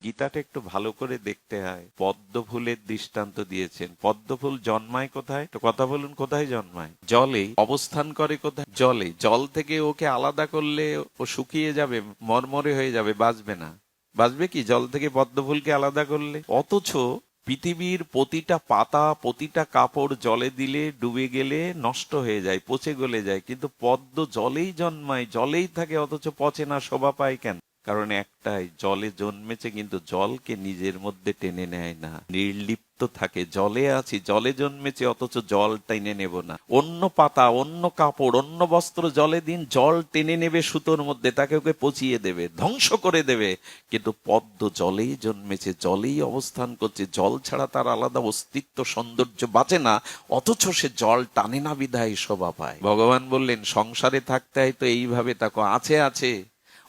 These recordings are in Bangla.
গীতাটা একটু ভালো করে দেখতে হয়। পদ্ম ফুলের দৃষ্টান্ত দিয়েছেন। পদ্ম ফুল জন্মায় কোথায়? তো কথা বলুন, কোথায় জন্মায়? জলেই। অবস্থান করে কোথায়? জলে। জল থেকে ওকে আলাদা করলে ও শুকিয়ে যাবে, মরমরে হয়ে যাবে, বাঁচবে না। বাঁচবে কি জল থেকে পদ্ম ফুলকে আলাদা করলে? অথচ পৃথিবীর প্রতিটা পাতা, প্রতিটা কাপড় জলে দিলে ডুবে গেলে নষ্ট হয়ে যায়, পচে গলে যায়, কিন্তু পদ্ম জলেই জন্মায়, জলেই থাকে, অথচ পচে না, শোভা পায় কেন? কারণ একটাই, জলে জন্মেছে কিন্তু জলকে নিজের মধ্যে টেনে নেয় না, নির্লিপ্ত থাকে। জলে আছি, জলে জন্মেছে, অথচ জল টেনে নেব না। অন্য পাতা, অন্য কাপড়, অন্য বস্ত্র জলে দিন, জল টেনে নেবে সুতোর মধ্যে, তাকে ওকে পচিয়ে দেবে, ধ্বংস করে দেবে। কিন্তু পদ্ম জলেই জন্মেছে, জলেই অবস্থান করছে, জল ছাড়া তার আলাদা অস্তিত্ব, সৌন্দর্য বাঁচে না, অথচ সে জল টানে না বিধায় শোভা পায়। ভগবান বললেন সংসারে থাকতে হয় তো এইভাবে থাকো। আছে আছে,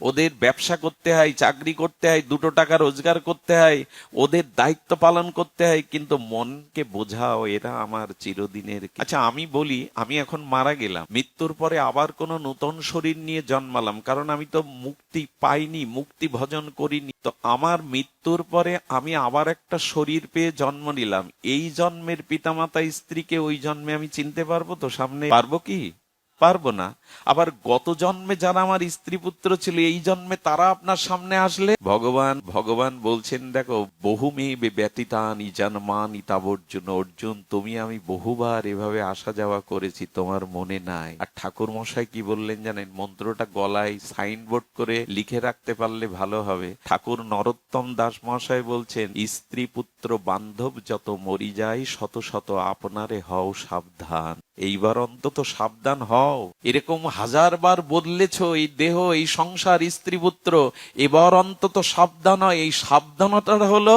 ওদের ব্যবসা করতে হয়, চাকরি করতে হয়, দুটো টাকা রোজগার করতে হয়, ওদের দায়িত্ব পালন করতে হয়, কিন্তু মনকে বোঝাও এরা আমার চিরদিনের। আচ্ছা আমি বলি, আমি এখন মারা গেলাম, মৃত্যুর পরে আবার কোন নতুন শরীর নিয়ে জন্মালাম, কারণ আমি তো মুক্তি পাইনি, মুক্তি ভজন করিনি। তো আমার মৃত্যুর পরে আমি আবার একটা শরীর পেয়ে জন্ম নিলাম, এই জন্মের পিতামাতা স্ত্রীকে ওই জন্মে আমি চিনতে পারবো তো? সামনে পারবো কি? পারবো না। আবার গত জন্মে যারা আমার স্ত্রী পুত্র ছিল, এই জন্মে তারা আপনার সামনে আসলে ভগবান বলছেন, দেখো বহু মেয়ে ব্যতীতানি জন্মানি তাবর্জুন। অর্জুন, তুমি আমি বহুবার এভাবে আসা যাওয়া করেছি, তোমার মনে নাই? আর ঠাকুর মশাই কি বললেন জানেন? মন্ত্রটা গলায় সাইনবোর্ড করে লিখে রাখতে পারলে ভালো হবে। ঠাকুর নরোত্তম দাস মহাশয় বলছেন, স্ত্রী পুত্র বান্ধব যত মরি যায়, শত শত আপনারে হও সাবধান। এইবার অন্তত সাবধান হও। এরকম হাজারবার বদলেছ এই দেহ, এই সংসার, স্ত্রী পুত্র, এবার অন্তত সাবধান হয়। এই সাবধানতা হলো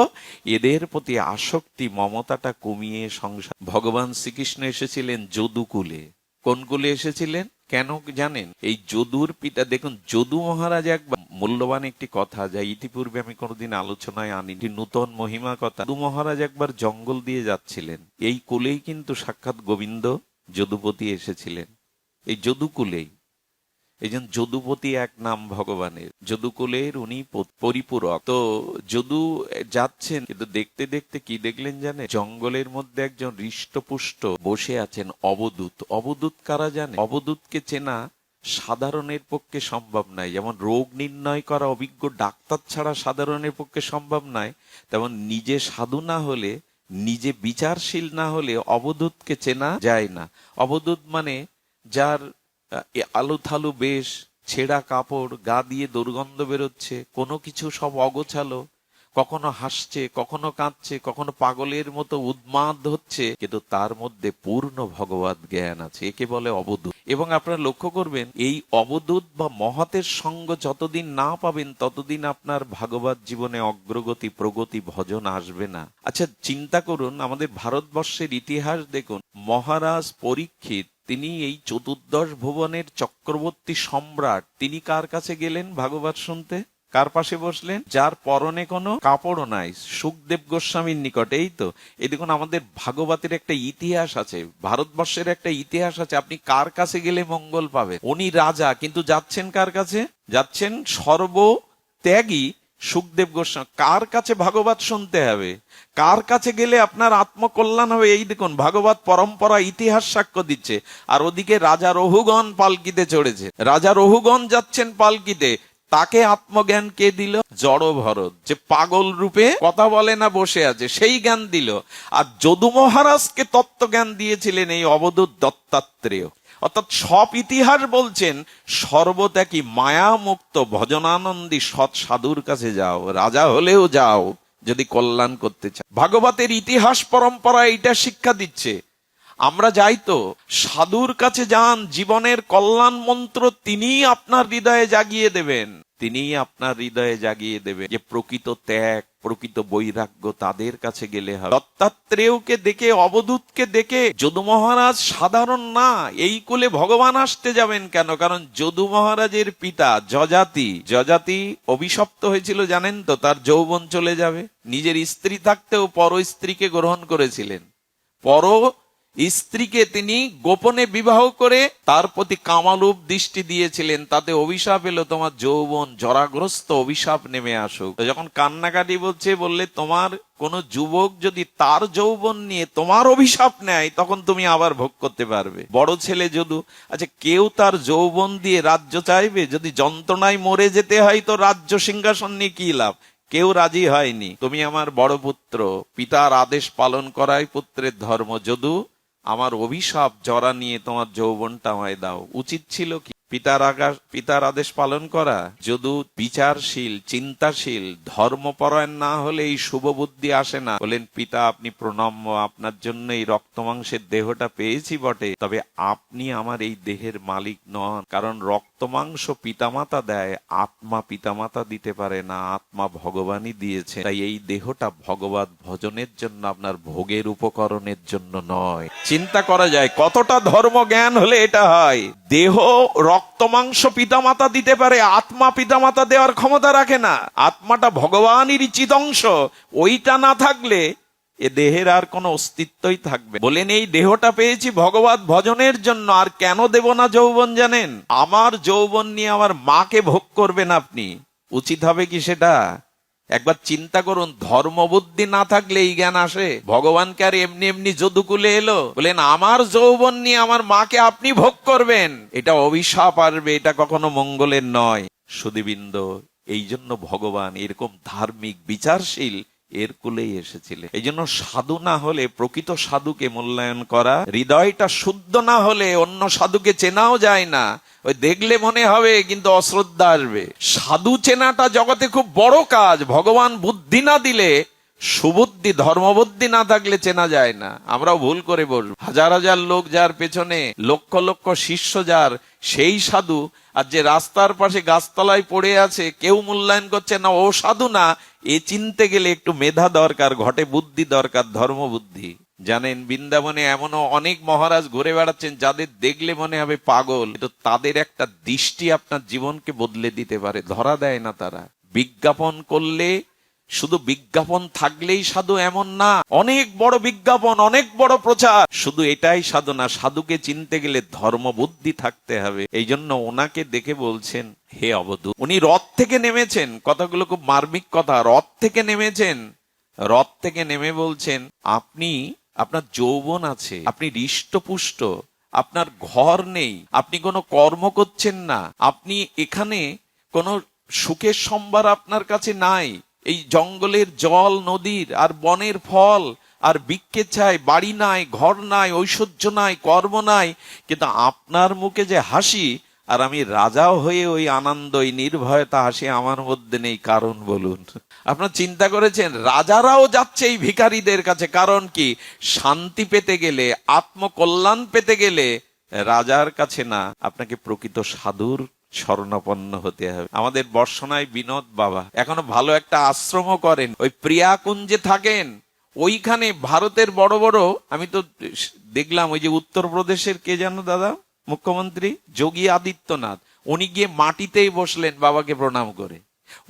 এদের প্রতি আসক্তি, মমতাটা কমিয়ে সংসার। ভগবান শ্রীকৃষ্ণ এসেছিলেন যদুকুলে। কোন কুলে এসেছিলেন? কেন জানেন? এই যদুর পিতা, দেখুন যদু মহারাজ একবার, মূল্যবান একটি কথা যা ইতিপূর্বে আমি কোনোদিন আলোচনায় আনি, নূতন মহিমা কথা। যদু মহারাজ একবার জঙ্গল দিয়ে যাচ্ছিলেন, এই কুলেই কিন্তু সাক্ষাৎ গোবিন্দ যদুপতি এসেছিলেন, এই যদুকুলেই। এই জন্য যদুপতি এক নাম ভগবানের। যদুকুলের উনি পরিপূরক। তো যদু যাচ্ছেন, কিন্তু দেখতে দেখতে কি দেখলেন জানে? জঙ্গলের মধ্যে একজন হৃষ্টপুষ্ট বসে আছেন অবধূত। অবধূত কারা জানে? অবধূতকে চেনা সাধারণের পক্ষে সম্ভব নয়। যেমন রোগ নির্ণয় করা অভিজ্ঞ ডাক্তার ছাড়া সাধারণের পক্ষে সম্ভব নয়, তেমন নিজে সাধু না হলে, নিজে বিচারশীল না হলে অবধূতকে চেনা যায় না। অবধূত মানে যার আলু থালু বেশ, ছেঁড়া কাপড়, গা দিয়ে দুর্গন্ধ বেরোচ্ছে, কোনো কিছু সব অগোছালো, কখনো হাসছে, কখনো কাঁদছে, কখনো পাগলের মতো উন্মাদ হচ্ছে, কিন্তু তার মধ্যে পূর্ণ ভগবত জ্ঞান আছে, একে বলে অবধূত। এবং আপনারা লক্ষ্য করবেন, এই অবধূত বা মহতের সঙ্গ যতদিন না পাবেন, ততদিন আপনার ভাগবত জীবনে অগ্রগতি, প্রগতি, ভজন আসবে না। আচ্ছা চিন্তা করুন, আমাদের ভারতবর্ষের ইতিহাস দেখুন। মহারাজ পরীক্ষিত, তিনি এই চতুর্দশ ভুবনের চক্রবর্তী সম্রাট, তিনি কার কাছে গেলেন ভাগবত শুনতে? কার পাশে বসলেন? যার পরনে কোনো কাপড়ও নাই, সুখদেব গোস্বামীর নিকটে। এই তো, এই দেখুন আমাদের ভাগবতের একটা ইতিহাস আছে, ভারতবর্ষের একটা ইতিহাস আছে। আপনি কার কাছে গেলে মঙ্গল পাবেন? উনি রাজা, কিন্তু যাচ্ছেন কার কাছে? যাচ্ছেন সর্বত্যাগী সুখদেব গোস্বামী। কার কাছে ভাগবত শুনতে হবে? কার কাছে গেলে আপনার আত্মকল্যাণ হবে? এই দেখুন ভাগবত পরম্পরা, ইতিহাস সাক্ষ্য দিচ্ছে। আর ওদিকে রাজা রহুগণ পালকিতে চড়েছে, রাজা রহুগণ যাচ্ছেন পালকিতে। তাকে আত্মজ্ঞান কে দিল? জড় ভরত, যে পাগল রূপে কথা বলে না, বসে আছে, সেই জ্ঞান দিল। আর যদু মহারাজকে তত্ত্বজ্ঞান দিয়েছিলেন এই অবধূত দত্তাত্রেয়। অর্থাৎ সব ইতিহাস বলছেন, সর্বত্যাগী মায়ামুক্ত ভজনানন্দী সৎ সাধুর কাছে যাও, রাজা হলেও যাও যদি কল্যাণ করতে চাও। ভাগবতের ইতিহাস পরম্পরা এটা শিক্ষা দিচ্ছে। আমরা যাই তো, সাধুর কাছে যান, জীবনের কল্যাণ মন্ত্র তিনিই আপনার হৃদয়ে জাগিয়ে দেবেন, তিনিই আপনার হৃদয়ে জাগিয়ে দেবেন। যে প্রকৃত ত্যাগ, প্রকৃত বৈরাগ্য, তাদের কাছে গেলে হবে। দত্তাত্রেয়কে দেখে, অবধূতকে দেখে যদু মহারাজ সাধারণ না, এই কুলে ভগবান আসতে যাবেন কেন? কারণ যদু মহারাজের পিতা যজাতি অভিশপ্ত হয়েছিল, জানেন তো? তার যৌবন চলে যাবে। নিজের স্ত্রী থাকতেও পর স্ত্রীকে গ্রহণ করেছিলেন। পর স্ত্রীকে তিনি গোপনে বিবাহ করে তার প্রতি কামালুপ দৃষ্টি দিয়েছিলেন, তাতে অভিশাপ এলো তোমার যৌবন জরাগ্রস্ত অভিশাপ নেমে আসুক। যখন কান্নাকাটি বললে তোমার কোন যুবক যদি তার যৌবন নিয়ে তোমার অভিশাপ নেয় তখন তুমি আবার ভোগ করতে পারবে। বড় ছেলে যদু, আচ্ছা কেউ তার যৌবন দিয়ে রাজ্য চাইবে? যদি যন্ত্রণায় মরে যেতে হয় তো রাজ্য সিংহাসন নিয়ে কি লাভ? কেউ রাজি হয়নি। তুমি আমার বড় পুত্র, পিতার আদেশ পালন করাই পুত্রের ধর্ম। যদু, আমার অভিশাপ জরা নিয়ে তোমার যৌবনটা আমায় দাও। উচিত ছিল কি পিতার আদেশ পালন করা? যদু বিচারশীল, চিন্তাশীল, ধর্মপরায়ণ না হলে এই শুভ বুদ্ধি আসে না। বলেন, পিতা আপনি প্রণম্য, আপনার জন্য এই রক্ত মাংসের দেহটা পেয়েছি বটে, তবে আপনি আমার এই দেহের মালিক নন। কারণ রক্ত মাংস পিতামাতা দেয়, আত্মা পিতামাতা দিতে পারে না, আত্মা ভগবানই দিয়েছে। তাই এই দেহটা ভগবত ভজনের জন্য, আপনার ভোগের উপকরণের জন্য নয়। চিন্তা করা যায় কতটা ধর্ম জ্ঞান হলে এটা হয়। দেহ রক্ত মাংস পিতামাতা দিতে পারে, আত্মা পিতামাতা দেওয়ার ক্ষমতা রাখে না। আত্মাটা ভগবানেরই চিদংশ, ওইটা না থাকলে এ দেহের আর কোনো অস্তিত্বই থাকবে। বলেন, এই দেহটা পেয়েছি ভগবত ভজনের জন্য, আর কেন দেব না যৌবন জানেন? আমার যৌবন নিয়ে আমার মাকে ভোগ করবেন আপনি, উচিত হবে কি সেটা? একবার চিন্তা করুন, ধর্মবুদ্ধি না থাকলে এই জ্ঞান আসে? ভগবানকে আর এমনি এমনি যদুকুলে এলো, বলেন আমার যৌবন নিয়ে আমার মাকে আপনি ভোগ করবেন, এটা অভিশাপ আসবে, এটা কখনো মঙ্গলের নয়। সুধীবৃন্দ, এই জন্য ভগবান এরকম ধার্মিক বিচারশীল এর কুলেই এসেছিলেন। এই জন্য সাধু না হলে প্রকৃত সাধুকে মূল্যায়ন করা, হৃদয়টা শুদ্ধ না হলে অন্য সাধুকে চেনাও যায় না। ওই দেখলে মনে হবে কিন্তু অশ্রদ্ধা আসবে। সাধু চেনাটা জগতে খুব বড় কাজ। ভগবান বুদ্ধি না দিলে, সুবুদ্ধি ধর্মবুদ্ধি না থাকলে চেনা যায় না। আমরাও ভুল করে বসবো। হাজার হাজার লোক যার পেছনে, লক্ষ লক্ষ শিষ্য যার, সেই সাধু। আর যে রাস্তার পাশে গাছতলায় পড়ে আছে, কেউ মূল্যায়ন করছে না, ও সাধু না। এ চিনতে গেলে একটু মেধা দরকার, ঘটে বুদ্ধি দরকার, ধর্মবুদ্ধি। জানেন, বৃন্দাবনে এমনও অনেক মহারাজ ঘুরে বেড়াচ্ছেন যাদের দেখলে মনে হবে পাগল, কিন্তু তাদের একটা দৃষ্টি আপনার জীবনকে বদলে দিতে পারে। ধরা দেয় না তারা। বিজ্ঞাপন করলে, শুধু বিজ্ঞাপন থাকলেই সাধু এমন না, অনেক বড় বিজ্ঞাপন, অনেক বড় প্রচার, শুধু এটাই সাধু না। সাধুকে চিনতে গেলে ধর্মবুদ্ধি থাকতে হবে। এই জন্য ওনাকে দেখে বলছেন, হে অবধূত। উনি রথ থেকে নেমেছেন, কথাগুলো খুব মার্মিক কথা। রথ থেকে নেমেছেন, রথ থেকে নেমে বলছেন, আপনি, আপনার যৌবন আছে, আপনি হৃষ্টপুষ্ট, আপনার ঘর নেই, আপনি কোনো কর্ম করছেন না, আপনি এখানে কোনো সুখের সম্ভার আপনার কাছে নাই। এই জঙ্গলের জল, নদীর আর বনের ফল আর বৃক্ষের ছায়, বাড়ি নাই, ঘর নাই, ঐশ্বর্য নাই, কর্ম নাই, কিন্তু আপনার মুখে যে হাসি, আর আমি রাজাও হয়ে ওই আনন্দ, ওই নির্ভয়তা হাসি আমার মধ্যে নেই। কারণ বলুন? আপনার চিন্তা করেছেন, রাজারাও যাচ্ছে এই ভিখারীদের কাছে। কারণ কি? শান্তি পেতে গেলে, আত্মকল্যাণ পেতে গেলে রাজার কাছে না, আপনাকে প্রকৃত সাধুর শরণাপন্ন হতে হবে। আমাদের বর্ষনায় বিনোদ বাবা এখনো ভালো একটা আশ্রমও করেন, ওই প্রিয়াকুঞ্জে থাকেন। ওইখানে ভারতের বড় বড়, আমি তো দেখলাম, ওই যে উত্তরপ্রদেশের কে জানো দাদা, মুখ্যমন্ত্রী যোগী আদিত্যনাথ, উনি গিয়ে মাটিতেই বসলেন বাবাকে প্রণাম করে।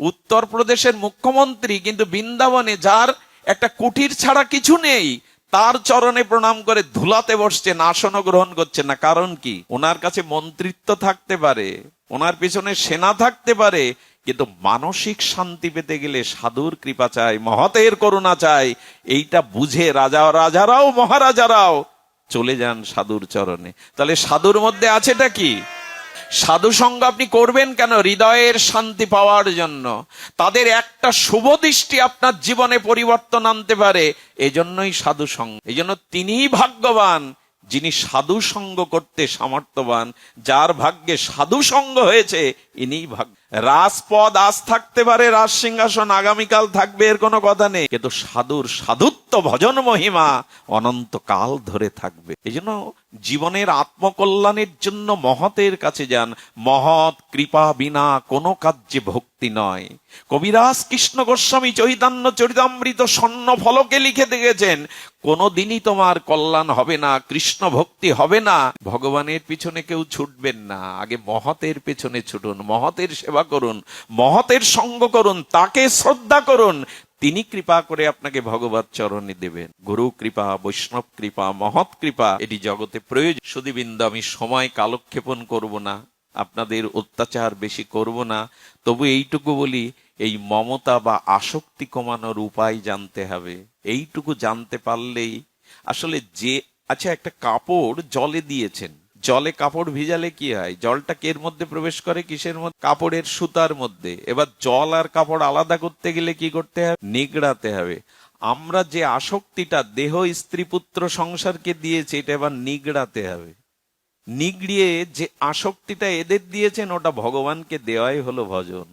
উত্তরপ্রদেশের মুখ্যমন্ত্রী, কিন্তু বৃন্দাবনে যার একটা কুটির ছাড়া কিছু নেই, তার চরণে প্রণাম করে ধুলাতে বসছেন, আসনও গ্রহণ করছেন না। কারণ কি? ওনার কাছে মন্ত্রিত্ব থাকতে পারে, ওনার পিছনে সেনা থাকতে পারে, কিন্তু মানসিক শান্তি পেতে গেলে সাধুর কৃপা চাই, মহতের করুণা চাই। এইটা বুঝে রাজারাও মহারাজারাও চলে যান সাধুর চরণে। তাহলে সাধুর মধ্যে আছেটা কি? সাধু সঙ্গ আপনি করবেন কেন? হৃদয়ের শান্তি পাওয়ার জন্য। তাদের একটা শুভ দৃষ্টি আপনার জীবনে পরিবর্তন আনতে পারে, এজন্যই সাধু সঙ্গ। এই জন্য তিনিই ভাগ্যবান যিনি সাধু সঙ্গ করতে সামর্থ্যবান। যার ভাগ্যে সাধু সঙ্গ হয়েছে, ইনিই ভাগ্য। রাজপদ আজ থাকতে পারে, রাজ সিংহাসন আগামীকাল থাকবে, এর কোনো কথা নেই, কিন্তু সাধুর সাধুত্ব, ভজন মহিমা অনন্তকাল ধরে থাকবে। এই জন্য জীবনের আত্মকল্যাণের জন্য মহতের কাছে যান। মহৎ কৃপা বিনা কোনো কার্যে ভক্তি নয়। কবিরাজ কৃষ্ণ গোস্বামী চৈতন্য চরিতামৃত স্বর্ণ ফলকে লিখে দেখেছেন, কোনোদিনই তোমার কল্যাণ হবে না, কৃষ্ণ ভক্তি হবে না। ভগবানের পিছনে কেউ ছুটবেন না, আগে মহতের পেছনে ছুটুন, মহতের সেবা করুন, মহতের সঙ্গ করুন, তাকে শ্রদ্ধা করুন, তিনি কৃপা করে আপনাকে ভগবত চরণে দেবেন। গুরু কৃপা, বৈষ্ণব কৃপা, মহৎ কৃপা এটি জগতে প্রয়োজন। সুধীবৃন্দ, আমি সময় কালক্ষেপণ করব না, আপনাদের অত্যাচার বেশি করব না, তবু এইটুকু বলি, এই মমতা বা আসক্তি কমানোর উপায় জানতে হবে। এইটুকু জানতে পারলেই আসলে যে, আচ্ছা একটা কাপড় জলে দিয়েছেন, জলে কাপড় ভিজালে কি হয়? জলটা কের মধ্যে প্রবেশ করে? কিসের মধ্যে? কাপড়ের সুতার মধ্যে। এবার জল আর কাপড় আলাদা করতে গেলে কি করতে হবে? নিগড়াতে হবে। আমরা যে আসক্তিটা দেহ, স্ত্রী, পুত্র, সংসারকে দিয়েছি, এটা এবার নিগড়াতে হবে। নিগড়িয়ে যে আসক্তিটা এদের দিয়েছেন, ওটা ভগবানকে দেওয়াই হলো ভজন।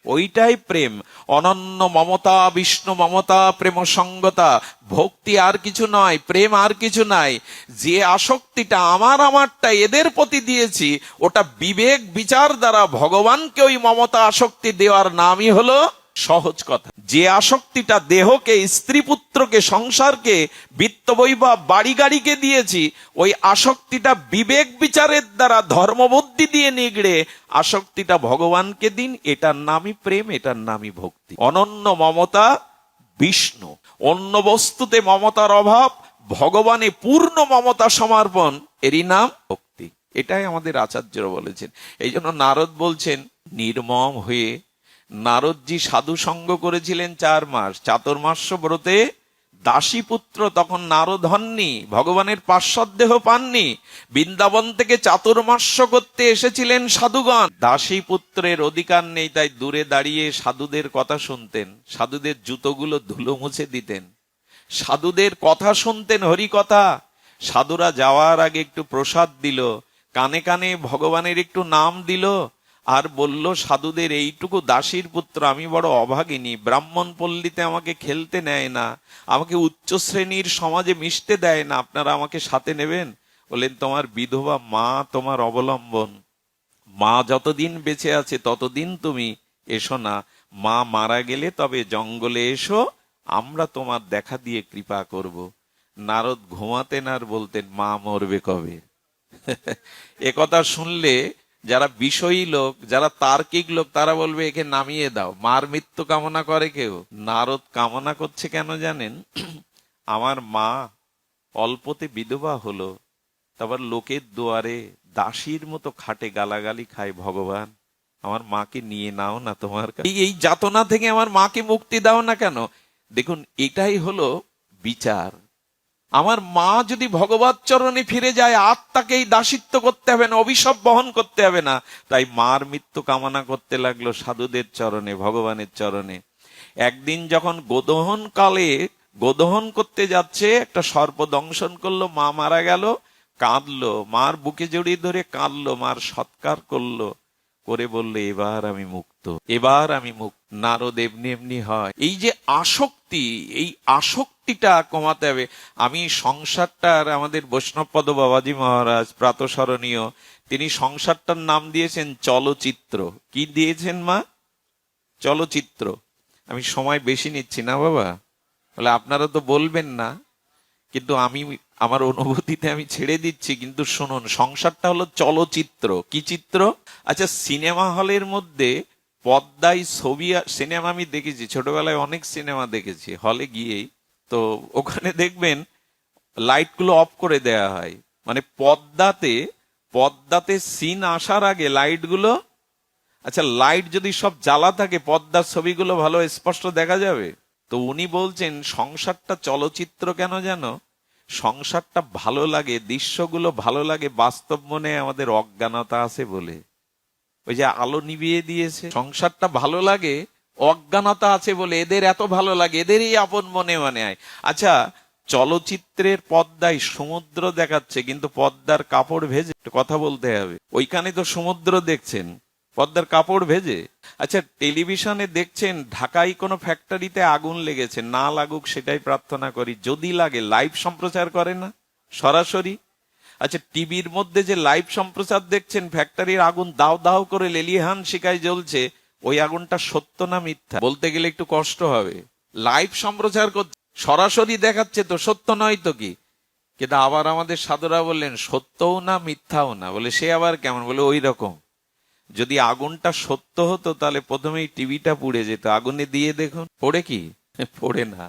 ওইটাই প্রেম। অনন্য মমতা, বিষ্ণু মমতা, প্রেম সঙ্গতা। ভক্তি আর কিছু নয়, প্রেম আর কিছু নাই। যে আসক্তিটা আমারটা এদের প্রতি দিয়েছি, ওটা বিবেক বিচার দ্বারা ভগবানকে ওই মমতা আসক্তি দেওয়ার নামই হলো সহজ কথা। যে আসক্তিটা দেহকে, স্ত্রী পুত্রকে, সংসারকে, বিত্ত বৈভব, বাড়ি গাড়িকে দিয়েছি, ওই আসক্তিটা বিবেক বিচারের দ্বারা ধর্মবুদ্ধি দিয়ে নিগড়ে আসক্তিটা ভগবানকে দিন। এটার নামই প্রেম, এটার নামই ভক্তি। অনন্য মমতা বিষ্ণু, অন্য বস্তুতে মমতার অভাব, ভগবানে পূর্ণ মমতা সমর্পণ, এরই নাম ভক্তি। এটাই আমাদের আচার্যরা বলেছেন। এই জন্য নারদ বলছেন, নির্মম হয়ে নারদজি সাধু সঙ্গ করেছিলেন 4 মাস। চাতুর্মাস্য ব্রতে দাসী পুত্র তখন নারদ হননি, ভগবানের পার্শ্বদেহ পাননি। বৃন্দাবন থেকে চাতুর্মাস্য করতে এসেছিলেন সাধুগণ। দাসী পুত্রের অধিকার নেই, তাই দূরে দাঁড়িয়ে সাধুদের কথা শুনতেন, সাধুদের জুতোগুলো ধুলো মুছে দিতেন, সাধুদের কথা শুনতেন, হরি কথা। সাধুরা যাওয়ার আগে একটু প্রসাদ দিল, কানে কানে ভগবানের একটু নাম দিল, আর বলল সাধুদের, এইটুকু দাসীর পুত্র, আমি বড় অভাগিনী, ব্রাহ্মণ পল্লীতে আমাকে খেলতে নেয় না, আমাকে উচ্চ শ্রেণীর সমাজে মিশতে দেয় না, আপনারা আমাকে সাথে নেবেন? বলেন, তোমার বিধবা মা তোমার অবলম্বন, মা যতদিন বেঁচে আছে ততদিন তুমি এসো না, মা মারা গেলে তবে জঙ্গলে এসো, আমরা তোমার দেখা দিয়ে কৃপা করব। নারদ ঘুমাতেন আর বলতেন, মা মরবে কবে? একথা শুনলে যারা বিষয়ী লোক, যারা তার্কিক লোক, তারা বলবে একে নামিয়ে দাও। মার মৃত্যু কামনা করে কেউ? নারদ কামনা করছে কেন জানেন? আমার মা অল্পতে বিধবা হলো, তারপর লোকের দুয়ারে দাসীর মতো খাটে, গালাগালি খায়, ভগবান আমার মাকে নিয়ে নাও না তোমার কাছে, এই যাতনা থেকে আমার মাকে মুক্তি দাও না কেন? দেখুন, এটাই হলো বিচার। আমার মা যদি ভগবত চরণে ফিরে যায়, আত্মাকেই দাসিত্ব করতে হবে না, অভিশাপ বহন করতে হবে না। তাই মার মৃত্যু কামনা করতে লাগলো সাধুদের চরণে, ভগবানের চরণে। একদিন যখন গোদহন কালে গোদহন করতে যাচ্ছে, একটা সর্প দংশন করলো, মা মারা গেল, কাঁদলো, মার বুকে জড়িয়ে ধরে কাঁদলো, মার সৎকার করলো, করে বললে, এবার আমি মুক্ত, এবার আমি মুক্ত। নারদ এমনি এমনি হয়। এই যে আসক্তি, এই আসক্তিটা কমাতে হবে। আমি সংসারটার, আমাদের বৈষ্ণবপদ বাবাজি মহারাজ প্রাতঃস্মরণীয়, তিনি সংসারটার নাম দিয়েছেন চলচিত্র। কি দিয়েছেন মা? চলচিত্র। আমি সময় বেশি নিচ্ছি না বাবা, বলে আপনারা তো বলবেন না, কিন্তু আমি আমার অনুভূতিতে আমি ছেড়ে দিচ্ছি। কিন্তু শুনুন, সংসারটা হলো চলচিত্র। কি চিত্র? আচ্ছা, সিনেমা হলের মধ্যে পর্দায় ছবি, সিনেমা আমি দেখেছি ছোটবেলায়, অনেক সিনেমা দেখেছি হলে গিয়েই। তো ওখানে দেখবেন লাইটগুলো অফ করে দেয়া হয়, মানে পর্দাতে সিন আসার আগে লাইটগুলো, আচ্ছা লাইট যদি সব জ্বালা থাকে, পর্দার ছবিগুলো ভালো স্পষ্ট দেখা যাবে। তো উনি বলছেন সংসারটা চলচিত্র কেন জানো? সংসারটা ভালো লাগে, দৃশ্যগুলো ভালো লাগে, বাস্তব মনে আমাদের অজ্ঞানতা আছে বলে। ওই যে আলো নিভিয়ে দিয়েছে, সংসারটা ভালো লাগে, অজ্ঞানতা আছে বলে এদের এত ভালো লাগে, এদেরই আপন মনে মনে হয়। আচ্ছা, চলচ্চিত্রের পর্দায় সমুদ্র দেখাচ্ছে, কিন্তু পর্দার কাপড় ভেজে, কথা বলতে হবে, ওইখানে তো সমুদ্র দেখছেন, পর্দার কাপড় ভেজে। আচ্ছা, টেলিভিশনে দেখছেন ঢাকায় কোনো ফ্যাক্টরিতে আগুন লেগেছে, না লাগুক সেটাই প্রার্থনা করি, যদি লাগে লাইভ সম্প্রচার করে না সরাসরি? আচ্ছা, টিভির মধ্যে যে লাইভ সম্প্রচার দেখছেন, ফ্যাক্টরির আগুন দাও দাও করে লেলিহান শিকায় জ্বলছে, ওই আগুনটা সত্য না মিথ্যা? বলতে গেলে একটু কষ্ট হবে। লাইভ সম্প্রচার করছে, সরাসরি দেখাচ্ছে, তো সত্য নয় তো কি? কিন্তু আবার আমাদের সাধুরা বললেন সত্যও না মিথ্যাও না, বলে সে আবার কেমন? বলে ওই রকম। যদি আগুনটা সত্য হতো তাহলে প্রথমেই টিভিটা পুড়ে যেত, আগুনে দিয়ে দেখুন পড়ে কি পড়ে না,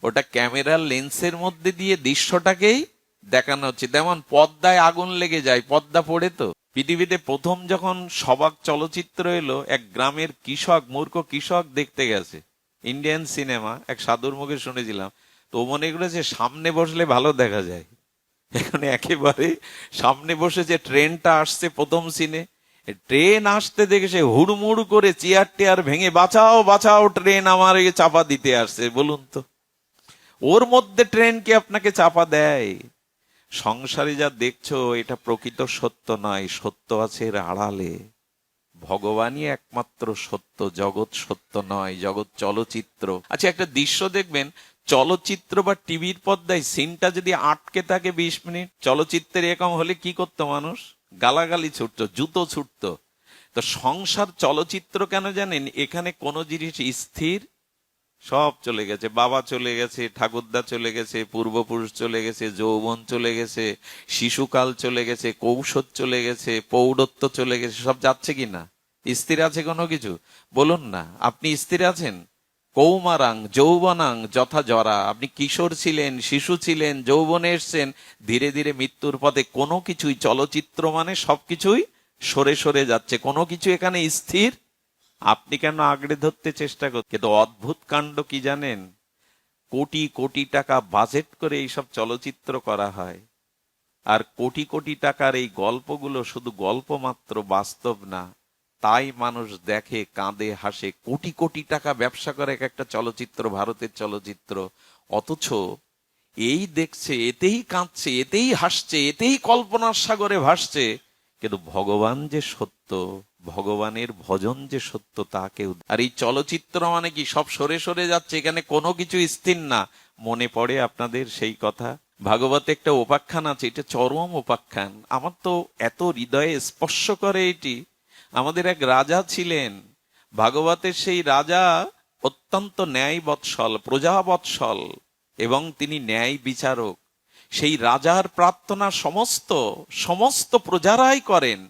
ওটা ক্যামেরার লেন্সের মধ্যে দিয়ে দৃশ্যটাকেই দেখানো হচ্ছে। তেমন পর্দায় আগুন লেগে যায়, পর্দা পড়ে। তো পৃথিবীতে প্রথম যখন সবাক চলচ্চিত্র এলো, এক গ্রামের কৃষক, মূর্খ কৃষক দেখতে গেছে ইন্ডিয়ান সিনেমা, এক সাধুর মুখে শুনেছিলাম। তো মনে করেছে সামনে বসলে ভালো দেখা যায়। এখন একেবারে সামনে বসেছে, ট্রেনটা আসছে প্রথম সিনে, ট্রেন আসতে দেখে সে হুড়মুড় করে চেয়ার টেয়ার ভেঙে, বাঁচাও বাঁচাও, ট্রেন আমার চাপা দিতে আসছে। বলুন তো, ওর মধ্যে ট্রেন কি আপনাকে চাপা দেয়? সংসারে যা দেখছো এটা প্রকৃত সত্য নয়, সত্য আছে এর আড়ালে। ভগবানই একমাত্র সত্য, জগৎ সত্য নয়, জগৎ চলচ্চিত্র। আচ্ছা, একটা দৃশ্য দেখবেন, চলচ্চিত্র বা টিভির পর্দায় সিনটা যদি আটকে থাকে 20 মিনিট, চলচ্চিত্রের এরকম হলে কি করতো মানুষ? গালাগালি ছুটতো, জুতো ছুটতো। তো সংসার চলচ্চিত্র কেন জানেন? এখানে কোনো জিনিস স্থির, সব চলে গেছে। বাবা চলে গেছে, ঠাকুরদা চলে গেছে, পূর্বপুরুষ চলে গেছে, যৌবন চলে গেছে, শিশুকাল চলে গেছে, কৌশল চলে গেছে, পৌরত্ব চলে গেছে, সব যাচ্ছে কি না? স্থির আছে কোনো কিছু? বলুন না, আপনি স্থির আছেন? কৌমারাং যৌবনাং যথা জরা, আপনি কিশোর ছিলেন, শিশু ছিলেন, যৌবনে এসছেন, ধীরে ধীরে মৃত্যুর পথে। কোনো কিছুই, চলচ্চিত্র মানে সবকিছুই সরে সরে যাচ্ছে, কোনো কিছু এখানে স্থির। আপনি কেন আঁকড়ে ধরতে চেষ্টা করছেন? কিন্তু অদ্ভুত কাণ্ড কি জানেন? কোটি কোটি টাকা বাজেট করে এইসব চলচ্চিত্র করা হয়, আর কোটি কোটি টাকার এই গল্পগুলো শুধু গল্প মাত্র, বাস্তব না। তাই মানুষ দেখে, কাঁদে, হাসে। কোটি কোটি টাকা ব্যবসা করে এক একটা চলচ্চিত্র, ভারতের চলচ্চিত্র। অথচ এই দেখছে, এতেই কাঁদছে, এতেই হাসছে, এতেই কল্পনার সাগরে ভাসছে। কিন্তু ভগবান যে সত্য, ভগবানের ভজন যে সত্য, তা কেউ। আর এই চলচ্চিত্র মানে কি? সব সরে সরে যাচ্ছে, এখানে কোনো কিছু স্থির না। মনে পড়ে আপনাদের সেই কথা? ভাগবতে একটা উপাখ্যান আছে, এটা চরম উপাখ্যান, আমার তো এত হৃদয়ে স্পর্শ করে এটি। আমাদের এক রাজা ছিলেন, ভাগবতের সেই রাজা অত্যন্ত ন্যায় বৎসল, প্রজা বৎসল, এবং তিনি ন্যায় বিচারক। সেই রাজার প্রার্থনা সমস্ত সমস্ত প্রজারাই করেন।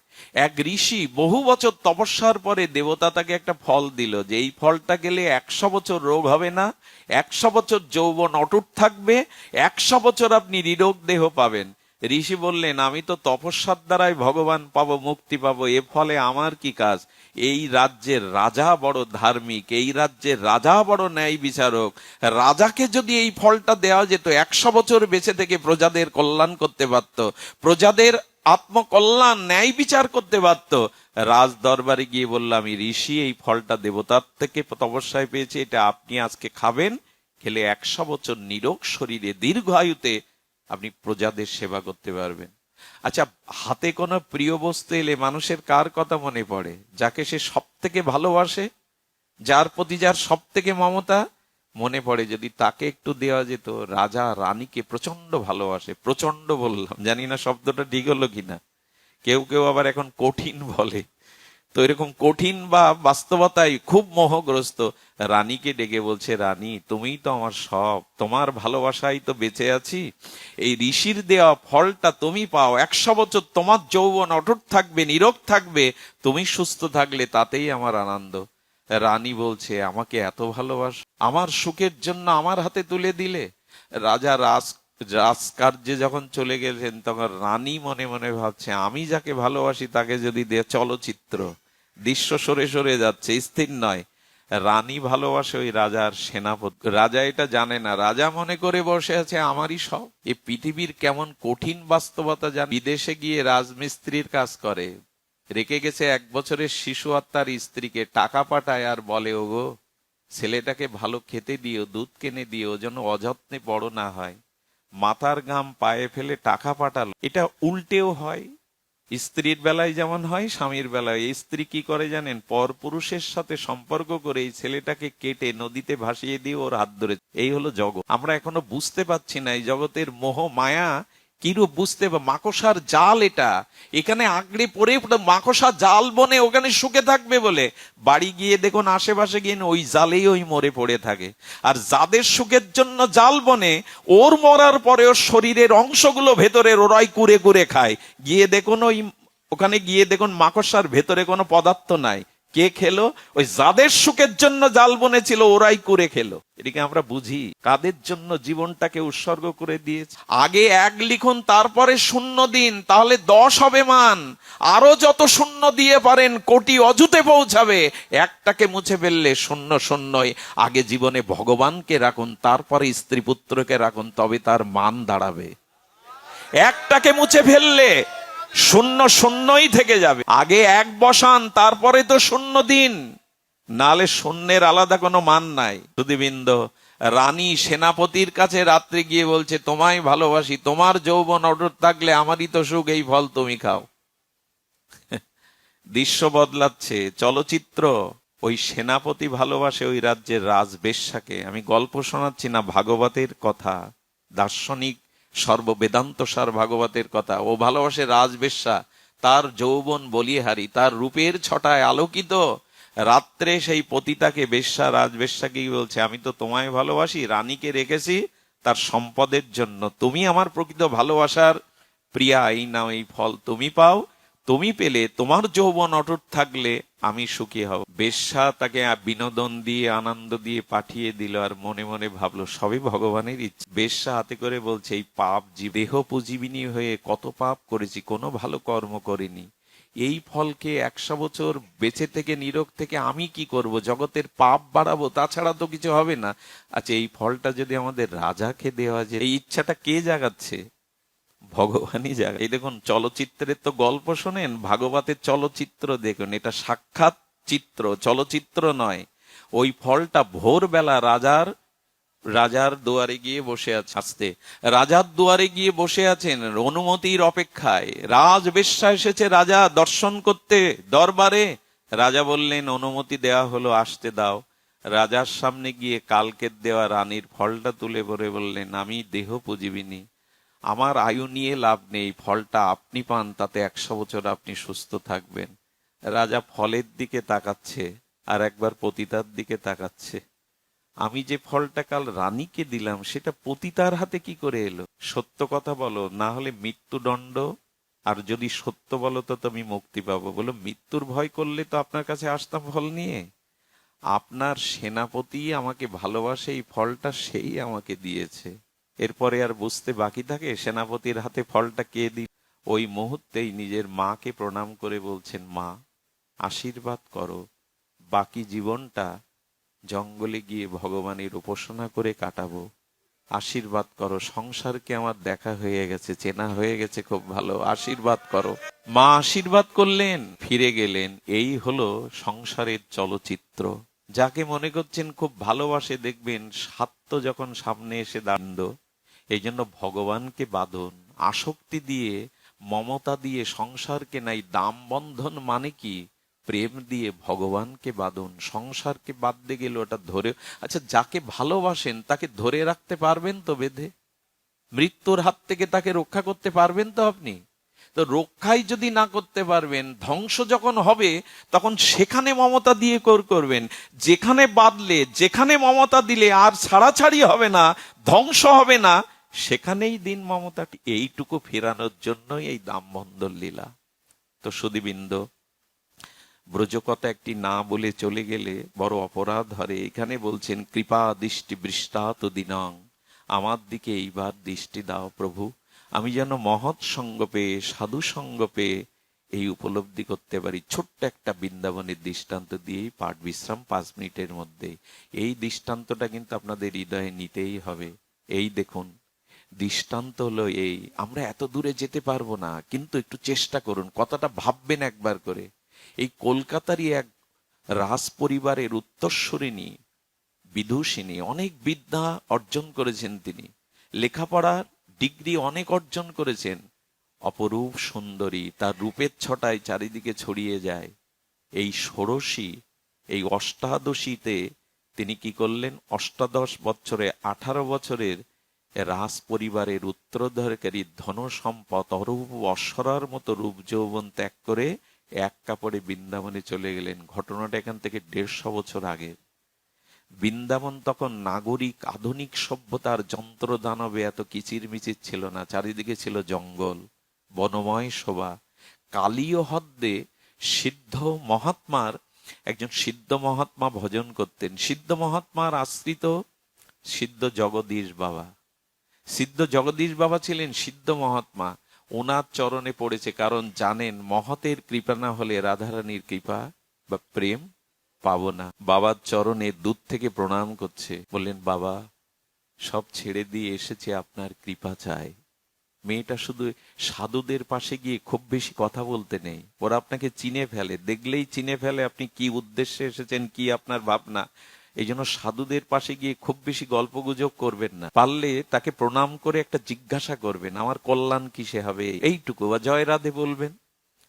এক ঋষি বহু বছর তপস্যার পরে দেবতা তাকে একটা ফল দিল, যে এই ফলটা গেলে 100 বছর রোগ হবে না, 100 বছর যৌবন অটুট থাকবে, 100 বছর আপনি নিরোগ দেহ পাবেন। ঋষি বললেন, আমি তো তপস্যার দ্বারাই ভগবান পাবো, মুক্তি পাবো, এ ফলে আমার কি কাজ? এই রাজ্যের রাজা বড় ধার্মিক, এই রাজ্যের রাজা বড় ন্যায় বিচারক। রাজাকে যদি এই ফলটা দেওয়া যেত, 100 বছর বেঁচে থেকে প্রজাদের কল্যাণ করতে পারত, প্রজাদের আত্মকল্যাণ, ন্যায় বিচার করতে পারত। রাজ দরবারে গিয়ে বললাম, আমি ঋষি, এই ফলটা দেবতার থেকে তপস্যায় পেয়েছি, এটা আপনি আজকে খাবেন, খেলে 100 বছর নিরোগ শরীরে দীর্ঘ আয়ুতে আপনি প্রজাদের সেবা করতে পারবেন। আচ্ছা, হাতে কোনো প্রিয় বস্তু এলে মানুষের কার কথা মনে পড়ে? যাকে সে সব থেকে ভালোবাসে, যার প্রতি যার সব থেকে মমতা মনে পড়ে। যদি তাকে একটু দেওয়া যেত। রাজা রানীকে প্রচন্ড ভালোবাসে, প্রচন্ড বললাম, জানি না শব্দটা ঠিক হলো কিনা, কেউ কেউ আবার এখন কঠিন বলে। তো এরকম কঠিন বা বাস্তবতায় খুব মোহগ্রস্ত রানীকে ডেকে বলছে, রানী তুমিই তো আমার সব, তোমার ভালোবাসাই তো বেঁচে আছি, এই ঋষির দেওয়া ফলটা তুমি পাও, 100 বছর তোমার যৌবন অটুট থাকবে, নীরব থাকবে, তুমি সুস্থ থাকলে তাতেই আমার আনন্দ। রানী বলছে, আমাকে এত ভালোবাস, আমার সুখের জন্য আমার হাতে তুলে দিলে? রাজা রাজকার্যে যখন চলে গেলেন, তখন রানী মনে মনে ভাবছে, আমি যাকে ভালোবাসি তাকে যদি দে। চলচ্চিত্র দৃশ্য সরে সরে যাচ্ছে, স্থির নয়। রানী ভালোবাসে ওই রাজার সেনাপতি। রাজা এটা জানে না, রাজা মনে করে বসে আছে আমারই সব। এই পৃথিবীর কেমন কঠিন বাস্তবতা জান। বিদেশে গিয়ে রাজমিস্ত্রির কাজ করে, রেখে গেছে 1 বছরের শিশু আর তার স্ত্রীকে, টাকা পাঠায় আর বলে, ওগো ছেলেটাকে ভালো খেতে দিও, দুধ কিনে দিও, যেন অযত্নে বড় না হয়। মাথার ঘাম পায়ে ফেলে টাকা পাঠালো। এটা উল্টেও হয়, স্ত্রীর বেলায় যেমন হয়, স্বামীর বেলায়। স্ত্রী কি করে জানেন? পর পুরুষের সাথে সম্পর্ক করে এই ছেলেটাকে কেটে নদীতে ভাসিয়ে দিয়ে ওর হাত ধরে। এই হলো জগৎ। আমরা এখনো বুঝতে পারছি না এই জগতের মোহ মায়া কিরূপ, বুঝতে মাকড়সার জাল এটা, এখানে আঁকড়ে পড়ে মাকড়সা জাল বনে ওখানে সুখে থাকবে বলে, বাড়ি গিয়ে দেখুন আশেপাশে গিয়ে ওই জালেই ওই মরে পড়ে থাকে। আর যাদের সুখের জন্য জাল বনে, ওর মরার পরে ওর শরীরের অংশগুলো ভেতরের ওরাই কুরে কুরে খায়। গিয়ে দেখুন ওখানে গিয়ে দেখুন মাকড়সার ভেতরে কোনো পদার্থ নাই, কে খেলো? ওই যাদের সুখের জন্য জাল বনেছিল ওরাই করে খেলো। এদিকে আমরা বুঝি কাদের জন্য জীবনটাকে উৎসর্গ করে দিয়েছে। আগে 1 লিখুন, তারপরে 0 দিন, তাহলে 10 হবে মান। আরো যত শূন্য দিয়ে পারেন, কোটি অযুতে পৌঁছাবে। একটাকে মুছে ফেললে 0 0ই। আগে জীবনে ভগবানকে রাখুন, তারপরে স্ত্রী পুত্রকে রাখুন, তবে তার মান দাঁড়াবে। একটাকে মুছে ফেললে 0 0ই থেকে যাবে। আগে 1 বসান, তারপরে তো 0 দিন, নালে শূন্যের আলাদা কোনো মান নাই। সুধীবৃন্দ, রানী সেনাপতির কাছে রাত্রে গিয়ে বলছে, তোমায় ভালোবাসি, তোমার যৌবন অটুট থাকলে আমারই তো সুখ, এই ফল তুমি খাও। দৃশ্য বদলাচ্ছে, চলচ্চিত্র। ওই সেনাপতি ভালোবাসে ওই রাজ্যের রাজবেশ্যাকে। আমি গল্প শোনাচ্ছি না, ভাগবতের কথা, দার্শনিক সর্ববেদান্ত সার ভাগবতের কথা। ও ভালোবাসে রাজবেশ্যা, তার যৌবন বলিহারি, তার রূপের ছটায় আলোকিত। রাত্রে সেই পতিতাকে, বেশ্যা রাজবেশ্যাকে বলছে, আমি তো তোমায় ভালোবাসি, রানীকে রেখেছি তার সম্পদের জন্য, তুমি আমার প্রকৃত ভালোবাসার প্রিয়া, এই নাও এই ফল তুমি পাও, তুমি পেলে তোমার যৌবন অটুট থাকলে আমি সুখী হব। বেশ্যা তাকে বিনোদন দিয়ে আনন্দ দিয়ে পাঠিয়ে দিল, আর মনে মনে ভাবলো সবই ভগবানের ইচ্ছা। বেশ্যা হাতে করে বলছে, এই পাপ দেহ পুজীবিনী হয়ে কত পাপ করেছি, কোনো ভালো কর্ম করিনি, এই ফলকে 100 বছর বেঁচে থেকে নিরোগ থেকে আমি কি করব, জগতের পাপ বাড়াবো, তাছাড়া তো কিছু হবে না। আচ্ছা, এই ফলটা যদি আমাদের রাজাকে দেওয়া যায়, এই ইচ্ছাটা কে জাগাচ্ছে? ভগবানই জাগায়। এই দেখুন, চলচ্চিত্রের তো গল্প শোনেন, ভাগবতের চলচ্চিত্র দেখুন, এটা সাক্ষাৎ চিত্র, চলচ্চিত্র নয়। ওই ফলটা ভোরবেলা রাজার দুয়ারে গিয়ে বসে আছে। আসতে রাজার দুয়ারে গিয়ে বসে আছেন অনুমতির অপেক্ষায়। রাজবেশ্যা এসেছে রাজা দর্শন করতে দরবারে। রাজা বললেন, অনুমতি দেওয়া হলো, আসতে দাও। রাজার সামনে গিয়ে কালকের দেওয়া রানীর ফলটা তুলে ভরে বললেন, আমি দেহ পুজিবিনি, আমার আয়ু নিয়ে লাভ নেই, ফলটা আপনি পান, তাতে 100 বছর আপনি সুস্থ থাকবেন। রাজা ফলের দিকে তাকাচ্ছে, আর একবার পতিতার দিকে তাকাচ্ছে। আমি যে ফলটা কাল রানীকে দিলাম, সেটা পতিতার হাতে কি করে এলো? সত্য কথা বলো, না হলে মৃত্যুদণ্ড, আর যদি সত্য বলো তো তুমি মুক্তি পাবো। বলো, মৃত্যুর ভয় করলে তো আপনার কাছে আসতাম ফল নিয়ে। আপনার সেনাপতি আমাকে ভালোবাসে, এই ফলটা সেই আমাকে দিয়েছে। এরপরে আর বুঝতে বাকি থাকে সেনাপতির হাতে ফলটা কে দিল। ওই মুহূর্তেই নিজের মাকে প্রণাম করে বলছেন, মা আশীর্বাদ করো, বাকি জীবনটা জঙ্গলে গিয়ে ভগবানের উপাসনা করে কাটাবো, আশীর্বাদ করো, সংসারকে আমার দেখা হয়ে গেছে, চেনা হয়ে গেছে খুব ভালো, আশীর্বাদ করো। মা আশীর্বাদ করলেন, ফিরে গেলেন। এই হলো সংসারের চলচ্চিত্র। যাকে মনে করছেন খুব ভালোবাসে, দেখবেন স্বার্থ যখন সামনে এসে দাঁড়ান্দ। এই জন্য ভগবানকে বাঁধন, আসক্তি দিয়ে, মমতা দিয়ে সংসারকে নাই। দাম বন্ধন মানে কি? প্রেম দিয়ে ভগবানকে বাঁধন। সংসারকে বাঁধতে গেলে ওটা ধরে, আচ্ছা যাকে ভালোবাসেন তাকে ধরে রাখতে পারবেন তো বেঁধে? মৃত্যুর হাত থেকে তাকে রক্ষা করতে পারবেন তো আপনি? তো রক্ষাই যদি না করতে পারবেন, ধ্বংস যখন হবে তখন সেখানে মমতা দিয়ে করবেন। যেখানে বাঁধলে, যেখানে মমতা দিলে আর ছাড়াছাড়ি হবে না, ধ্বংস হবে না, সেখানেই দিন মমতা। এইটুকু ফেরানোর জন্যই এই দামবন্ধন লীলা। তো সুধীবৃন্দ, ব্রজকথা একটি না বলে চলে গেলে বড় অপরাধ ধরে। এখানে বলছেন, কৃপা দৃষ্টি বৃষ্টাত দিনং, আমার দিকে এইবার দৃষ্টি দাও প্রভু, আমি যেন মহৎ সঙ্গ পেয়ে, সাধু সঙ্গ পেয়ে এই উপলব্ধি করতে পারি। ছোট্ট একটা বৃন্দাবনের দৃষ্টান্ত দিয়েই পাঠ বিশ্রাম 5 মিনিটের মধ্যে। এই দৃষ্টান্তটা কিন্তু আপনাদের হৃদয়ে নিতেই হবে। এই দেখুন, দৃষ্টান্ত হলো এই, আমরা এত দূরে যেতে পারবো না, কিন্তু একটু চেষ্টা করুন, কথাটা ভাববেন একবার করে। এই কলকাতারই এক রাজ পরিবারের উত্তরসূরিণী বিদুষিনী, অনেক বিদ্যা অর্জন করেছেন তিনি, লেখাপড়ার ডিগ্রি অনেক অর্জন করেছেন, অপরূপ সুন্দরী, তার রূপের ছটায় চারিদিকে ছড়িয়ে যায়। এই ষোড়শী, এই অষ্টাদশীতে তিনি কি করলেন? 18 বছরে 18 বছরের রাজ পরিবারের উত্তরাধিকারী ধন সম্পদ, অরূপ অশ্বরার মতো রূপ যৌবন ত্যাগ করে এক কাপড়ে বৃন্দাবনে চলে গেলেন। ঘটনাটা এখান থেকে 150 বছর আগে। বৃন্দাবন তখন নাগরিক আধুনিক সভ্যতার যন্ত্র দানবে এত কিচিরমিচির ছিল না, চারিদিকে ছিল জঙ্গল, বনময় শোভা। কালীয় হ্রদে সিদ্ধ মহাত্মার একজন সিদ্ধ মহাত্মা ভজন করতেন। সিদ্ধ মহাত্মার আশ্রিত সিদ্ধ জগদীশ বাবা। সিদ্ধ জগদীশ বাবা ছিলেন সিদ্ধ মহাত্মা, ওনার চরণে পড়েছে, কারণ জানেন মহতের কৃপা না হলে রাধারানীর কৃপা বা প্রেম পাবো না। বাবার চরণে দূর থেকে প্রণাম করছে, বললেন বাবা সব ছেড়ে দিয়ে এসেছে, আপনার কৃপা চাই। মেয়েটা শুধু সাধুদের পাশে গিয়ে খুব বেশি কথা বলতে নেই, ওরা আপনাকে চিনে ফেলে, দেখলেই চিনে ফেলে আপনি কি উদ্দেশ্যে এসেছেন, কি আপনার ভাবনা। এই জন্য সাধুদের পাশে গিয়ে খুব বেশি গল্প গুজব করবেন না, পারলে তাকে প্রণাম করে একটা জিজ্ঞাসা করবেন, আমার কল্যাণ কিসে হবে, এইটুকু, বা জয় রাধে বলবেন।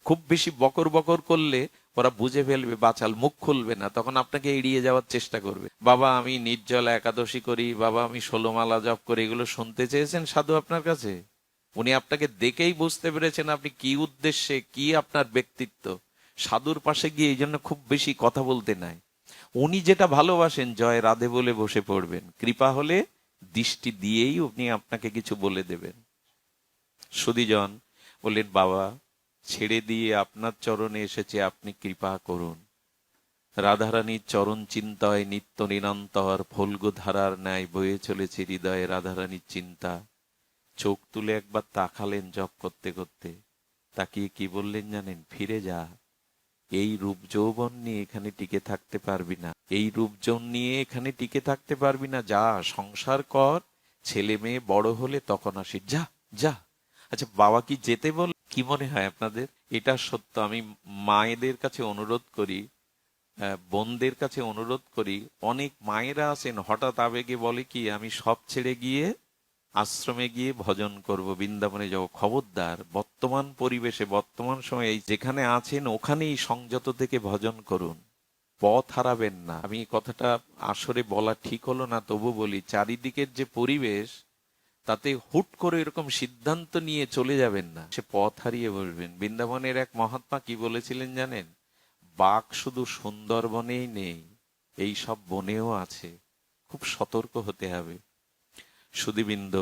খুব বেশি বকর বকর করলে ওরা বুঝে ফেলবে, বাচাল মুখ খুলবে না, তখন আপনাকে এড়িয়ে যাওয়ার চেষ্টা করবে। বাবা আমি নির্জলা একাদশী করি, বাবা আমি 16 মালা জপ করি, এগুলো শুনতে চেয়েছেন সাধু আপনার কাছে? উনি আপনাকে দেখেই বুঝতে পেরেছেন আপনি কি উদ্দেশ্যে, কি আপনার ব্যক্তিত্ব। সাধুর পাশে গিয়ে এই জন্য খুব বেশি কথা বলতে নাই। উনি যেটা ভালোবাসেন জয় রাধে বলে বসে পড়বেন, কৃপা হলে দৃষ্টি দিয়েই উনি আপনাকে কিছু বলে দেবেন। সুধীজন বললেন বাবা ছেড়ে দিয়ে আপনার চরণে এসেছে, আপনি কৃপা করুন। রাধারানীর চরণ চিন্তায় নিত্য নিরন্তর ফল্গু ধারার ন্যায় বয়ে চলেছে হৃদয়ে রাধারানীর চিন্তা। চোখ তুলে একবার তাকালেন জপ করতে করতে, তাকিয়ে কি বললেন জানেন? ফিরে যা, এই রূপ যৌবন নিয়ে এখানে টিকে থাকতে পারবি না, এই রূপ যৌবন নিয়ে এখানে টিকে থাকতে পারবি না, যা সংসার কর, ছেলে মেয়ে বড় হলে তখন আসি, যা যা। আচ্ছা বাবা কি যেতে বল? কি মনে হয় আপনাদের? এটা সত্য। আমি মায়েদের কাছে অনুরোধ করি, বোনদের কাছে অনুরোধ করি, অনেক মায়েরা আছেন হঠাৎ আবেগে বলে কি আমি সব ছেড়ে গিয়ে আশ্রমে গিয়ে ভজন করব, বৃন্দাবনে যাব। খবরদার, বর্তমান পরিবেশে বর্তমান সময়ে যেখানে আছেন ওখানেই সংযত থেকে ভজন করুন, পথ হারাবেন না। আমি এই কথাটা আসরে বলা ঠিক হলো না, তবু বলি, চারিদিকের যে পরিবেশ তাতে হুট করে এরকম সিদ্ধান্ত নিয়ে চলে যাবেন না, সে পথ হারিয়ে বসবেন। বৃন্দাবনের এক মহাত্মা কি বলেছিলেন জানেন? বাঘ শুধু সুন্দরবনেই নেই, এই সব বনেও আছে, খুব সতর্ক হতে হবে। সুধীবৃন্দ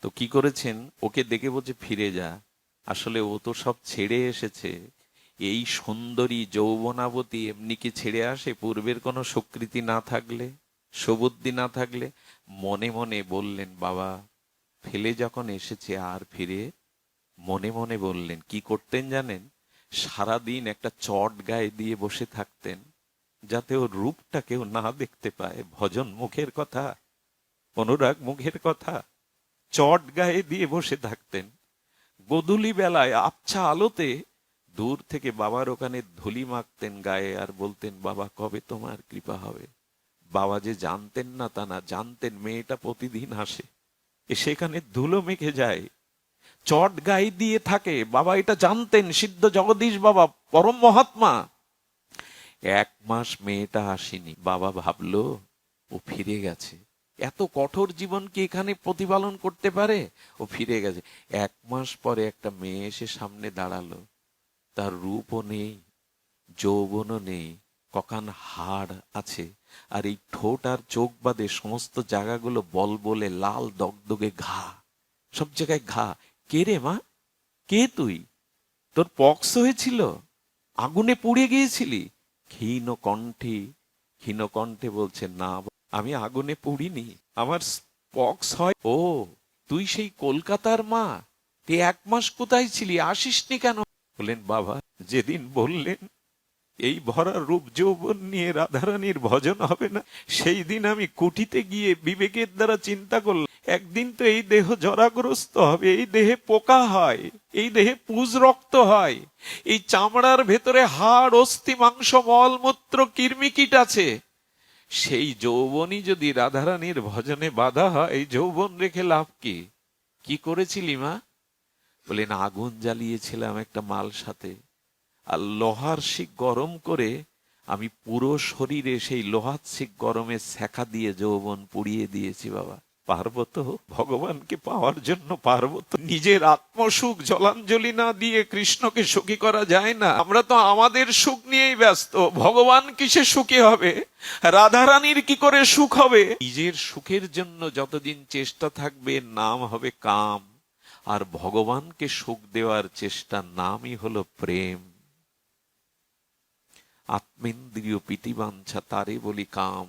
তো কি করেছেন, ওকে দেখে বলছে ফিরে যা। আসলে ও তো সব ছেড়ে এসেছে। এই সুন্দরী যৌবনাবতী এমনি কি ছেড়ে আসে? পূর্বের কোনো স্বীকৃতি না থাকলে, সুবুদ্ধি না থাকলে। মনে মনে বললেন বাবা ফেলে যখন এসেছে আর ফিরে, মনে মনে বললেন। কি করতেন জানেন? সারাদিন একটা চট গায়ে দিয়ে বসে থাকতেন, যাতে ওর রূপটা কেউ না দেখতে পায়। ভজন মুখের কথা, অনুরাগ মুখের কথা, চট গায়ে দিয়ে বসে থাকতেন। গোধূলি বেলায় আবছা আলোতে দূর থেকে বাবার ওখানে ধুলি মাখতেন গায়ে, আর বলতেন বাবা কবে তোমার কৃপা হবে। বাবা যে জানতেন না তা না, জানতেন মেয়েটা প্রতিদিন আসে, সেখানে ধুলো মেখে যায়, চট গায়ে দিয়ে থাকে। বাবা এটা জানতেন, সিদ্ধ জগদীশ বাবা পরম মহাত্মা। 1 মাস মেয়েটা আসেনি, বাবা ভাবলো ও ফিরে গেছে। এত কঠোর জীবন কি এখানে প্রতিপালন করতে পারে? ও ফিরে গেছে। 1 মাস পরে একটা মেয়ে এসে সামনে দাঁড়ালো, তার রূপও নেই, যৌবনও নেই, কখান হাড় আছে, আর এই ঠোঁট আর চোখ বাদে সমস্ত জায়গাগুলো বলবলে লাল দগদগে ঘা, সব জায়গায় ঘা। কে রে মা, কে তুই? তোর পক্স হয়েছিল, আগুনে পুড়ে গিয়েছিলি? ক্ষীণ কণ্ঠে বলছে না আমি আগুনে পুড়িনি, আমার পক্স হয়। ও তুই সেই কলকাতার মা, তুই 1 মাস কোথায় ছিলি, আসিসনি কেন? বললেন বাবা যেদিন বললেন এই ভরা রূপ যৌবন নিয়ে রাধারানীর ভজন হবে না, সেই দিন আমি কুঠিতে গিয়ে বিবেকের দ্বারা চিন্তা করলাম একদিন তো এই দেহ জরাগ্রস্ত হবে, এই দেহে পোকা হয়, এই দেহে পুজ রক্ত হয়, এই চামড়ার ভেতরে হাড় অস্থি মাংস মলমূত্র কীর্মিকীট আছে। সেই যৌবনই যদি রাধারানীর ভজনে বাধা হয়, এই যৌবন রেখে লাভ কি? কি করেছিলি মা? বলেন আগুন জ্বালিয়েছিলাম একটা মাল সাথে, আর লোহার শিক গরম করে আমি পুরো শরীরে সেই লোহার শিক গরমে সেকা দিয়ে যৌবন পুড়িয়ে দিয়েছি। বাবা পারবো তো ভগবানকে পাওয়ার জন্য? পারবো তো? নিজের আত্মসুখ জলাঞ্জলি না দিয়ে কৃষ্ণকে সুখী করা যায় না? আমরা তো আমাদের সুখ নিয়েই ব্যস্ত, ভগবান কিসে সুখী হবে, রাধারানীর কি করে সুখ হবে? নিজের সুখের জন্য যতদিন চেষ্টা থাকবে নাম হবে কাম, আর ভগবানকে সুখ দেওয়ার চেষ্টা নামই হলো প্রেম। আত্মেন্দ্রিয় প্রীতিবাঞ্ছা তারে বলি কাম,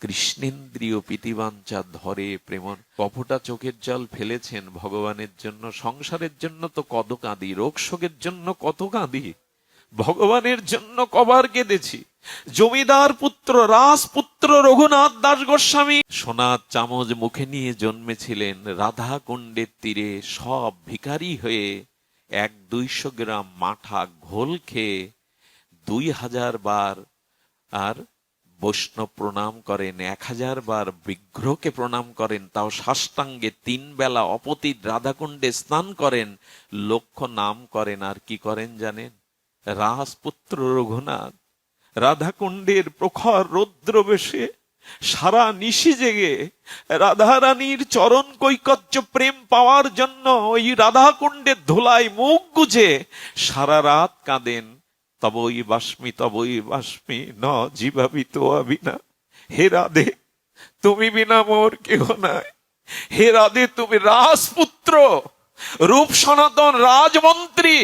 কৃষ্ণেন্দ্রিয় প্রীতিবাঞ্ছা ধরে প্রেম। কপটা চোখের জল ফেলেছেন ভগবানের জন্য। সংসারের জন্য তো কত কাঁদি, রোগ শোকের জন্য কত কাঁদি, ভগবানের জন্য কবার কেঁদেছি। জমিদার পুত্র রাজপুত্র রঘুনাথ দাস গোস্বামী সোনার চামচ মুখে নিয়ে জন্মেছিলেন রাধা কুণ্ডের তীরে। সব ভিখারি হয়ে 100-200 গ্রাম মাঠা ঘোল খেয়ে 2000 বার আর বৈষ্ণব প্রণাম করেন, 1000 বার বিগ্রহকে প্রণাম করেন, তাও সাষ্টাঙ্গে 3 বেলা অপতিত রাধাকুণ্ডে স্নান করেন, লক্ষ নাম করেন। আর কি করেন জানেন? রাজপুত্র রঘুনাথ রাধাকুণ্ডের প্রখর রৌদ্র বেশে সারা নিশি জেগে রাধারানীর চরণ কৈকর্য প্রেম পাওয়ার জন্য ওই রাধাকুণ্ডের ধুলায় মুখ গুজে সারা রাত কাঁদেন। তবই বাস্মি ন জীবাবি তো আবিনা। হে রাধে, তুমি বিনা মোর কেহ নাই। হে রাধে, তুমি রাজপুত্র, রূপ সনাতন রাজমন্ত্রী।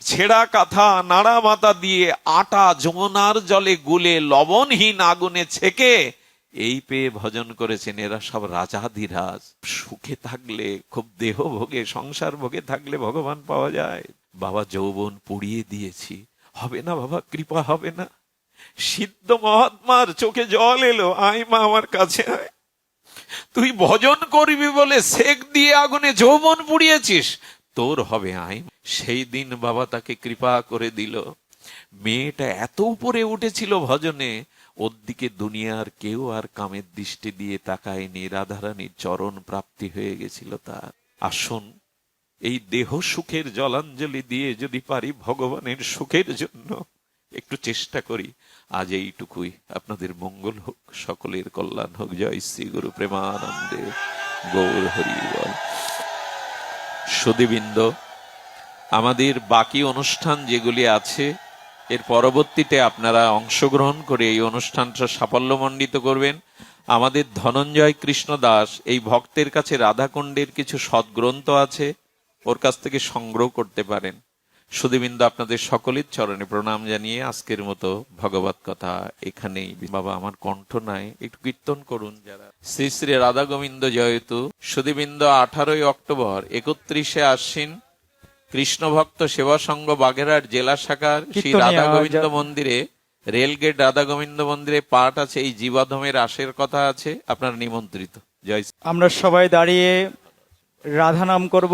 ছেঁড়া কাঁথা নাড়া মাথা দিয়ে আটা যমুনার জলে গুলে লবণহীন আগুনে ছেকে এই পেয়ে ভজন করেছেন। এরা সব রাজাধিরাজ। সুখে থাকলে খুব দেহ ভোগে সংসার ভোগে থাকলে ভগবান পাওয়া যায়। বাবা যৌবন পুড়িয়ে দিয়েছি, হবে না বাবা, কৃপা হবে না? সিদ্ধ মহাত্মার চোখে জল এলো, আয় মা আমার কাছে আয়। তুই ভজন করবি বলে সেক দিয়ে আগুনে যৌবন পুড়িয়েছিস, তোর হবে আয়। সেই দিন বাবা তাকে কৃপা করে দিল। মেয়েটা এত উপরে উঠেছিল ভজনে, ওর দিকে দুনিয়ার কেউ আর কামের দৃষ্টি দিয়ে তাকায়নি। রাধারানীর চরণ প্রাপ্তি হয়ে গেছিল তার। আসুন এই দেহ সুখের জলাঞ্জলি দিয়ে যদি পারি ভগবানের সুখের জন্য একটু চেষ্টা করি। আজ এইটুকুই। আপনাদের মঙ্গল হোক, সকলের কল্যাণ হোক। জয় শ্রী গুরু প্রেমানন্দে গৌর হরি বল। সুধীবৃন্দ, আমাদের বাকি অনুষ্ঠান যেগুলি আছে এর পরবর্তীতে আপনারা অংশগ্রহণ করে এই অনুষ্ঠানটা সাফল্যমণ্ডিত করবেন। আমাদের ধনঞ্জয় কৃষ্ণ দাস এই ভক্তের কাছে রাধাকুণ্ডের কিছু সদ্গ্রন্থ আছে, ওর কাছ থেকে সংগ্রহ করতে পারেন। সুধীবৃন্দ, আপনাদের সকলের চরণে প্রণাম জানিয়ে আজকের মতো ভগবত কথা এখানেই। বাবা, আমার কণ্ঠ নাই, একটু কীর্তন করুন যারা। শ্রী শ্রী রাধা গোবিন্দ জয়তু। সুধীবৃন্দ, 18 অক্টোবর 31শে আশ্বিন কৃষ্ণ ভক্ত সেবা সংঘ বাগেরহাট জেলা শাখার শ্রী রাধা গোবিন্দ মন্দিরে, রেলগেট রাধা গোবিন্দ মন্দিরে পাঠ আছে। এই জীবাধমের আশের কথা আছে, আপনারা নিমন্ত্রিত। জয়। আমরা সবাই দাঁড়িয়ে রাধা নাম করব।